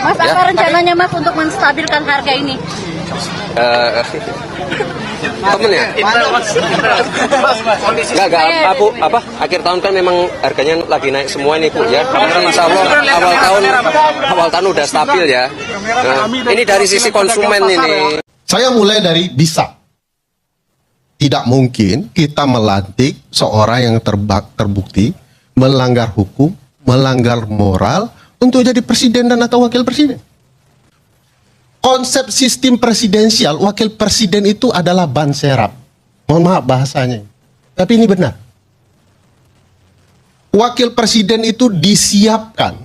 Mas, apa rencananya Mas untuk menstabilkan harga ini? Temen ya? Enggak, apa? Akhir tahun kan memang harganya lagi naik semua nih, Bu, ya. Karena insya Allah awal tahun udah stabil ya. Nah, ini dari sisi konsumen ini. Saya mulai dari bisa. Tidak mungkin kita melantik seorang yang terbukti melanggar hukum, melanggar moral untuk jadi presiden dan atau wakil presiden. Konsep sistem presidensial, wakil presiden itu adalah ban serap. Mohon maaf bahasanya. Tapi ini benar. Wakil presiden itu disiapkan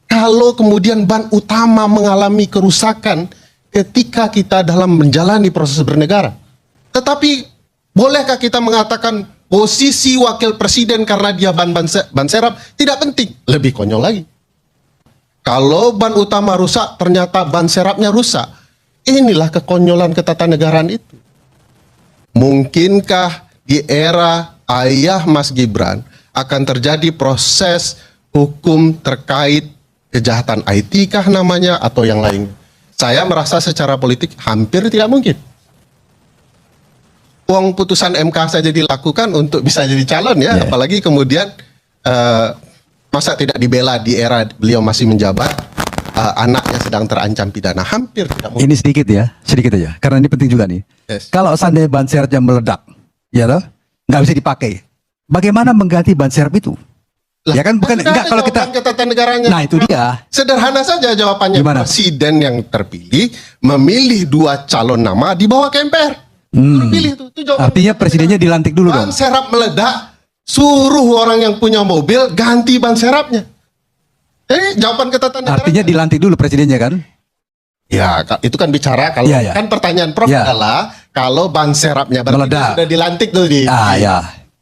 kalau kemudian ban utama mengalami kerusakan ketika kita dalam menjalani proses bernegara. Tetapi bolehkah kita mengatakan posisi wakil presiden karena dia ban serap tidak penting? Lebih konyol lagi. Kalau ban utama rusak, ternyata ban serapnya rusak. Inilah kekonyolan ketatanegaraan itu. Mungkinkah di era ayah Mas Gibran akan terjadi proses hukum terkait kejahatan IT kah namanya atau yang lain? Saya merasa secara politik hampir tidak mungkin. Uang putusan MK saja dilakukan untuk bisa jadi calon ya, apalagi kemudian masa tidak dibela di era beliau masih menjabat, anaknya sedang terancam pidana, hampir tidak mungkin. Ini sedikit aja, karena ini penting juga nih. Yes. Kalau seandainya ban serepnya meledak, ya toh, nggak bisa dipakai. Bagaimana mengganti ban serep itu? Lah, ya kan bukan enggak kalau kita ketatanegaranya. Nah, itu dia. Sederhana saja jawabannya. Gimana? Presiden yang terpilih memilih 2 calon nama dibawa ke MPR. Terpilih itu jawaban. Artinya presidennya dilantik dulu dong. Ban serap meledak, suruh orang yang punya mobil ganti ban serapnya. Jadi jawaban ketatanegaraan. Artinya dilantik dulu presidennya kan? Ya, itu kan bicara kalau kan pertanyaan Prof adalah kalau ban serapnya meledak, sudah dilantik tuh di.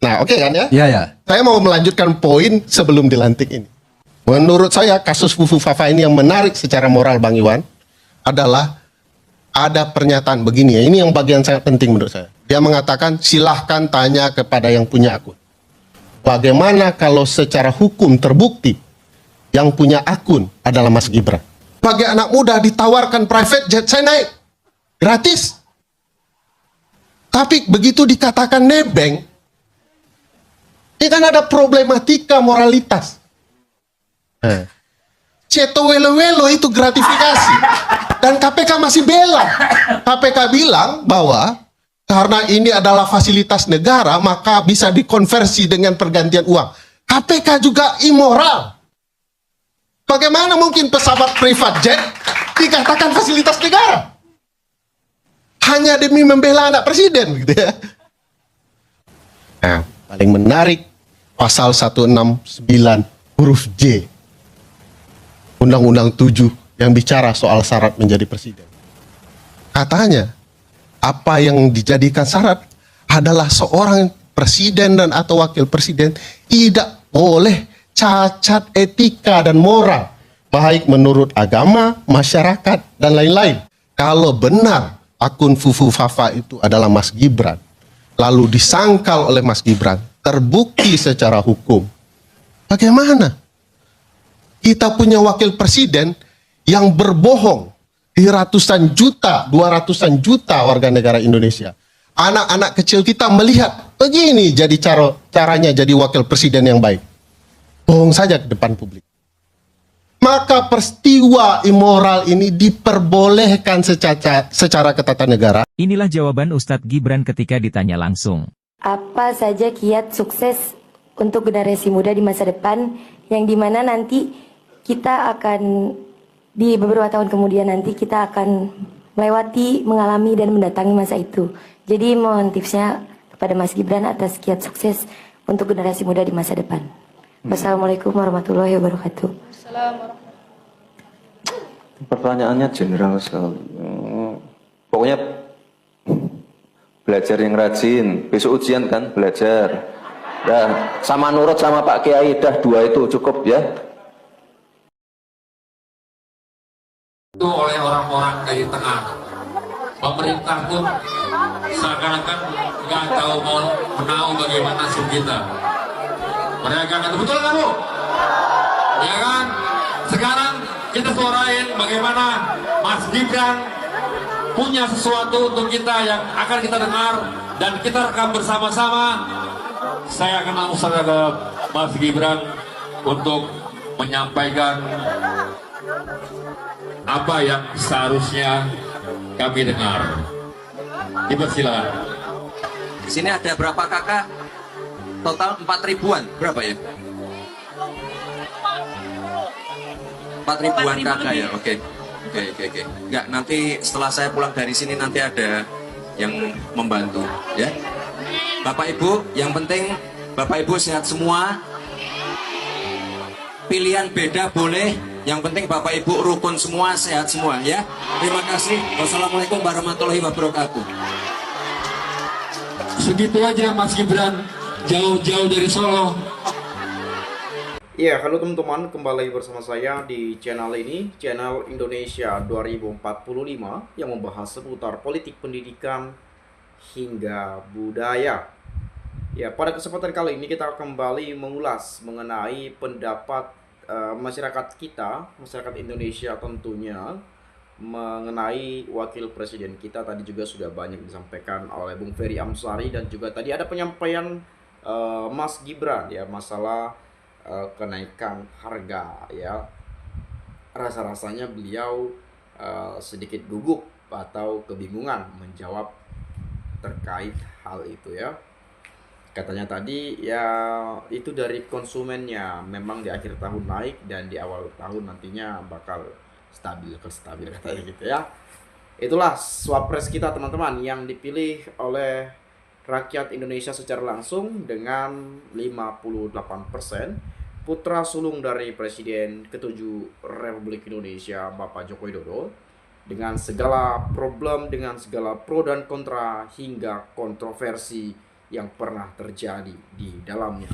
Nah, oke kan ya? Ya. Saya mau melanjutkan poin sebelum dilantik ini. Menurut saya kasus Fufu Fafa ini yang menarik secara moral Bang Iwan adalah ada pernyataan begini ya. Ini yang bagian sangat penting menurut saya. Dia mengatakan silahkan tanya kepada yang punya akun. Bagaimana kalau secara hukum terbukti yang punya akun adalah Mas Gibran? Bagi anak muda ditawarkan private jet, saya naik. Gratis. Tapi begitu dikatakan nebeng, ini kan ada problematika moralitas. Ceto welo-welo itu gratifikasi. Dan KPK masih bela. KPK bilang bahwa karena ini adalah fasilitas negara, maka bisa dikonversi dengan pergantian uang. KPK juga immoral. Bagaimana mungkin pesawat privat jet dikatakan fasilitas negara? Hanya demi membela anak presiden, gitu ya. Nah, paling menarik pasal 169 huruf J Undang-Undang 7 yang bicara soal syarat menjadi presiden. Katanya, apa yang dijadikan syarat adalah seorang presiden dan atau wakil presiden tidak boleh cacat etika dan moral, baik menurut agama, masyarakat, dan lain-lain. Kalau benar akun Fufu Fafa itu adalah Mas Gibran, lalu disangkal oleh Mas Gibran, terbukti secara hukum, bagaimana? Kita punya wakil presiden yang berbohong di ratusan juta, 200-an juta warga negara Indonesia. Anak-anak kecil kita melihat, begini jadi caranya jadi wakil presiden yang baik. Bohong saja di depan publik. Maka peristiwa immoral ini diperbolehkan secara ketatanegaraan. Inilah jawaban Ustadz Gibran ketika ditanya langsung. Apa saja kiat sukses untuk generasi muda di masa depan yang dimana nanti kita akan di beberapa tahun kemudian nanti kita akan melewati, mengalami dan mendatangi masa itu. Jadi mohon tipsnya kepada Mas Gibran atas kiat sukses untuk generasi muda di masa depan. Wassalamualaikum warahmatullahi wabarakatuh. Pertanyaannya general sekali. Pokoknya belajar yang rajin. Besok ujian kan belajar. Ya, sama nurut sama Pak Kiai dah 2 itu cukup ya. Itu oleh orang-orang dari tengah. Pemerintah pun seakan-akan nggak tahu mau bagaimana nasib kita. Mereka kata betul nggak Bu? Ya kan? Sekarang kita suarain bagaimana Mas Gibran punya sesuatu untuk kita yang akan kita dengar dan kita rekam bersama-sama. Saya akan langsung ke Mas Gibran untuk menyampaikan apa yang seharusnya kami dengar. Dipersilakan. Di sini ada berapa kakak? Total 4 ribuan. Berapa ya? 4 ribuan kakak ya. Oke. Enggak, nanti setelah saya pulang dari sini nanti ada yang membantu ya. Bapak Ibu, yang penting Bapak Ibu sehat semua. Pilihan beda boleh, yang penting Bapak Ibu rukun semua, sehat semua ya. Terima kasih. Wassalamualaikum warahmatullahi wabarakatuh. Segitu aja Mas Gibran, jauh-jauh dari Solo. Ya, halo teman-teman, kembali bersama saya di channel ini, channel Indonesia 2045 yang membahas seputar politik, pendidikan, hingga budaya. Ya, pada kesempatan kali ini kita kembali mengulas mengenai pendapat masyarakat kita, masyarakat Indonesia tentunya, mengenai wakil presiden kita. Tadi juga sudah banyak disampaikan oleh Bung Ferry Amsari dan juga tadi ada penyampaian Mas Gibran ya, masalah kenaikan harga ya. Rasa-rasanya beliau sedikit gugup atau kebingungan menjawab terkait hal itu ya. Katanya tadi ya itu dari konsumennya, memang di akhir tahun naik dan di awal tahun nantinya bakal stabil katanya gitu ya. Itulah Wapres kita teman-teman yang dipilih oleh rakyat Indonesia secara langsung dengan 58%, putra sulung dari Presiden ke-7 Republik Indonesia Bapak Joko Widodo, dengan segala problem, dengan segala pro dan kontra hingga kontroversi yang pernah terjadi di dalamnya.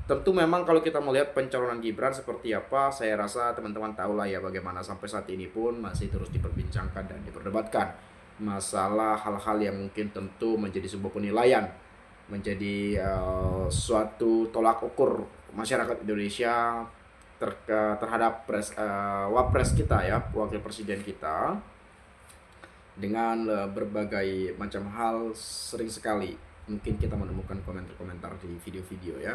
Tentu memang kalau kita melihat pencalonan Gibran seperti apa, saya rasa teman-teman tahu lah ya bagaimana sampai saat ini pun masih terus diperbincangkan dan diperdebatkan masalah hal-hal yang mungkin tentu menjadi sebuah penilaian, menjadi suatu tolak ukur masyarakat Indonesia terhadap wapres kita ya, wakil presiden kita, dengan berbagai macam hal. Sering sekali mungkin kita menemukan komentar-komentar di video-video ya.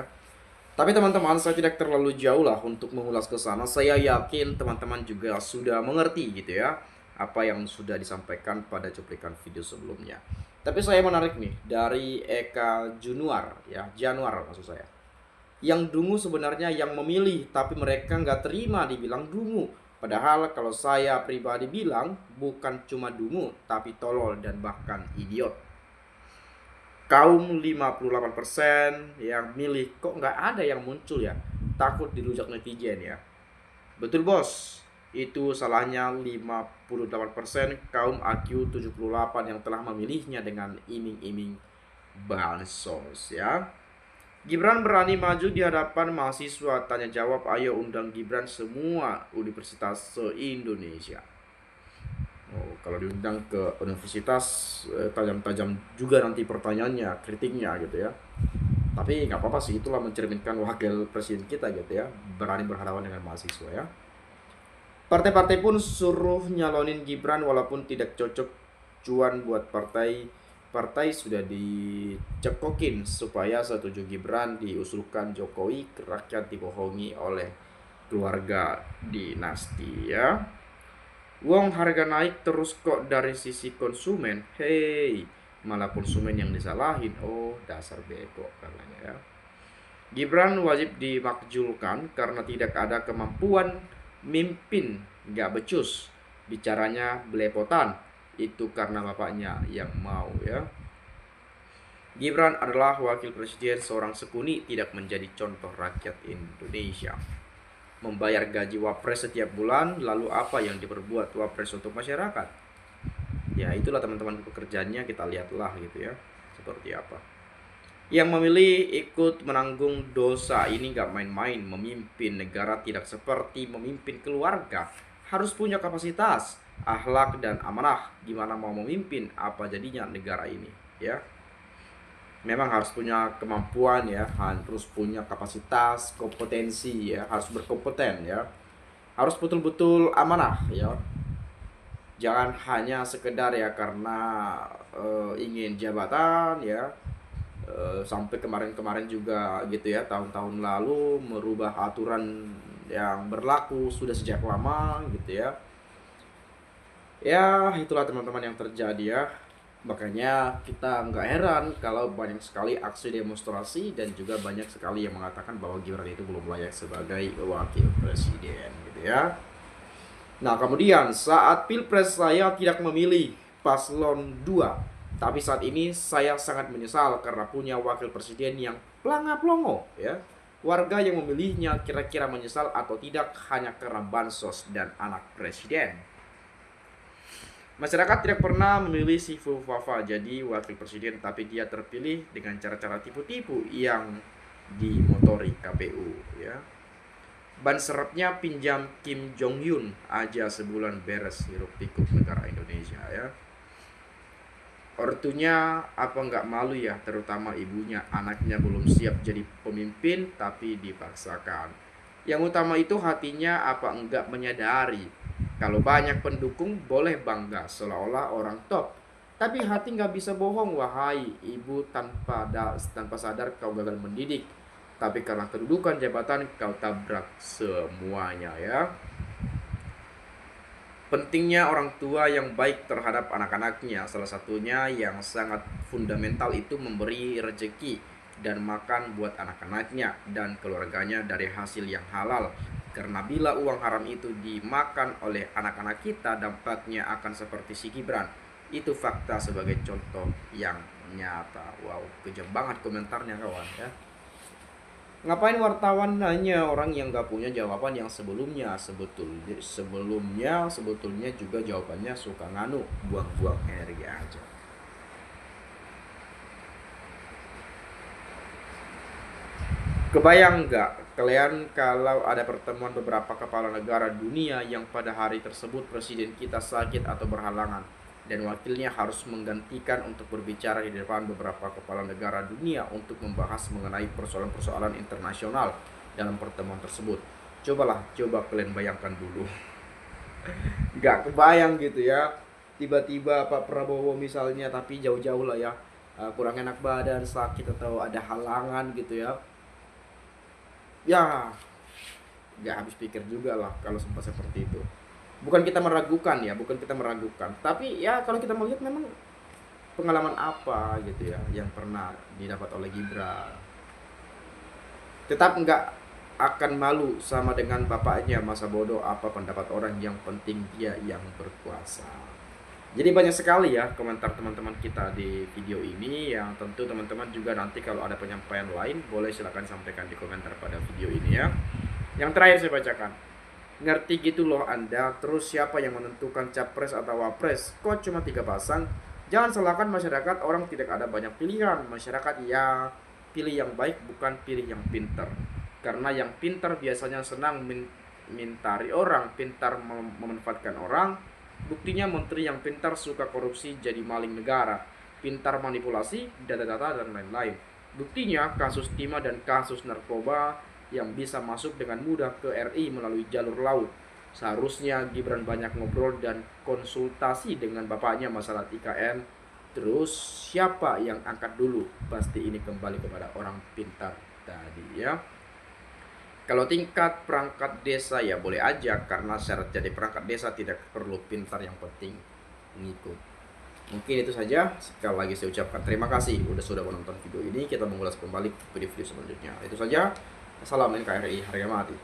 Tapi teman-teman, saya tidak terlalu jauh lah untuk mengulas ke sana. Saya yakin teman-teman juga sudah mengerti gitu ya apa yang sudah disampaikan pada cuplikan video sebelumnya. Tapi saya menarik nih dari Eka Januar ya, Januar maksud saya. Yang dungu sebenarnya yang memilih, tapi mereka nggak terima dibilang dungu. Padahal kalau saya pribadi bilang bukan cuma dungu, tapi tolol dan bahkan idiot. Kaum 58% yang milih, kok nggak ada yang muncul ya, takut dirujak netizen ya. Betul bos, itu salahnya 58% kaum AQ 78 yang telah memilihnya dengan iming-iming bansos ya. Gibran berani maju di hadapan mahasiswa, tanya jawab, ayo undang Gibran semua universitas se-Indonesia. Oh, kalau diundang ke universitas tajam-tajam juga nanti pertanyaannya, kritiknya gitu ya. Tapi nggak apa-apa sih, itulah mencerminkan wakil presiden kita gitu ya, berani berhadapan dengan mahasiswa ya. Partai-partai pun suruh nyalonin Gibran walaupun tidak cocok cuan buat partai sudah dicekokin supaya setuju Gibran diusulkan Jokowi, rakyat dibohongi oleh keluarga dinasti ya. Wong harga naik terus kok dari sisi konsumen, hei malah konsumen yang disalahin. Oh dasar bego katanya ya. Gibran wajib dimakjulkan karena tidak ada kemampuan mimpin, gak becus, bicaranya belepotan. Itu karena bapaknya yang mau ya. Gibran adalah wakil presiden seorang sekuni, tidak menjadi contoh rakyat Indonesia. Membayar gaji wapres setiap bulan, lalu apa yang diperbuat wapres untuk masyarakat? Ya itulah teman-teman pekerjaannya, kita lihatlah gitu ya seperti apa. Yang memilih ikut menanggung dosa ini gak main-main. Memimpin negara tidak seperti memimpin keluarga, harus punya kapasitas, akhlak dan amanah. Gimana mau memimpin, apa jadinya negara ini ya. Memang harus punya kemampuan ya, harus punya kapasitas, kompetensi ya, harus berkompeten ya. harus betul-betul amanah ya. Jangan hanya sekedar ya karena ingin jabatan ya. Sampai kemarin-kemarin juga gitu ya, tahun-tahun lalu merubah aturan yang berlaku sudah sejak lama gitu ya. Ya itulah teman-teman yang terjadi ya. Makanya kita nggak heran kalau banyak sekali aksi demonstrasi dan juga banyak sekali yang mengatakan bahwa Gibran itu belum layak sebagai wakil presiden gitu ya. Nah kemudian saat Pilpres saya tidak memilih paslon 2, tapi saat ini saya sangat menyesal karena punya wakil presiden yang pelanga-pelongo ya. Warga yang memilihnya kira-kira menyesal atau tidak hanya karena bansos dan anak presiden. Masyarakat tidak pernah memilih si Fufafa jadi wakil presiden, tapi dia terpilih dengan cara-cara tipu-tipu yang dimotori KPU ya. Ban serepnya pinjam Kim Jong Un aja sebulan beres hiruk pikuk negara Indonesia ya. Ortunya apa nggak malu ya, terutama ibunya, anaknya belum siap jadi pemimpin tapi dipaksakan. Yang utama itu hatinya apa enggak menyadari kalau banyak pendukung boleh bangga seolah-olah orang top, tapi hati nggak bisa bohong. Wahai ibu, tanpa sadar kau gagal mendidik, tapi karena kedudukan jabatan kau tabrak semuanya ya. Pentingnya orang tua yang baik terhadap anak-anaknya, salah satunya yang sangat fundamental itu memberi rezeki dan makan buat anak-anaknya dan keluarganya dari hasil yang halal. Karena bila uang haram itu dimakan oleh anak-anak kita, dampaknya akan seperti si Gibran. Itu fakta sebagai contoh yang nyata. Wow, kejam banget komentarnya kawan ya. Ngapain wartawan nanya orang yang gak punya jawaban yang sebelumnya? Sebetulnya juga jawabannya suka nganu, buang-buang energi aja. Kebayang nggak kalian kalau ada pertemuan beberapa kepala negara dunia yang pada hari tersebut presiden kita sakit atau berhalangan dan wakilnya harus menggantikan untuk berbicara di depan beberapa kepala negara dunia untuk membahas mengenai persoalan-persoalan internasional dalam pertemuan tersebut. Coba kalian bayangkan dulu. Nggak kebayang gitu ya. Tiba-tiba Pak Prabowo misalnya, tapi jauh-jauh lah ya, kurang enak badan, sakit atau ada halangan gitu ya. Ya, nggak habis pikir juga lah kalau sempat seperti itu. Bukan kita meragukan, tapi ya kalau kita melihat memang pengalaman apa gitu ya yang pernah didapat oleh Gibran. Tetap nggak akan malu sama dengan bapaknya, masa bodoh apa pendapat orang, yang penting dia yang berkuasa. Jadi banyak sekali ya komentar teman-teman kita di video ini, yang tentu teman-teman juga nanti kalau ada penyampaian lain boleh silakan sampaikan di komentar pada video ini ya. Yang terakhir saya bacakan. Ngerti gitu loh Anda, terus siapa yang menentukan capres atau wapres? Kok cuma 3 pasang? Jangan salahkan masyarakat, orang tidak ada banyak pilihan. Masyarakat ya pilih yang baik, bukan pilih yang pintar. Karena yang pintar biasanya senang mintari orang, pintar memanfaatkan orang. Buktinya menteri yang pintar suka korupsi jadi maling negara, pintar manipulasi data-data dan lain-lain. Buktinya kasus timah dan kasus narkoba yang bisa masuk dengan mudah ke RI melalui jalur laut. Seharusnya Gibran banyak ngobrol dan konsultasi dengan bapaknya masalah IKN. Terus siapa yang angkat dulu? Pasti ini kembali kepada orang pintar tadi ya. Kalau tingkat perangkat desa ya boleh aja, karena syarat jadi perangkat desa tidak perlu pintar, yang penting ngikut. Mungkin itu saja. Sekali lagi saya ucapkan terima kasih sudah menonton video ini. Kita mengulas kembali video-video selanjutnya. Itu saja. Salam NKRI, harga mati.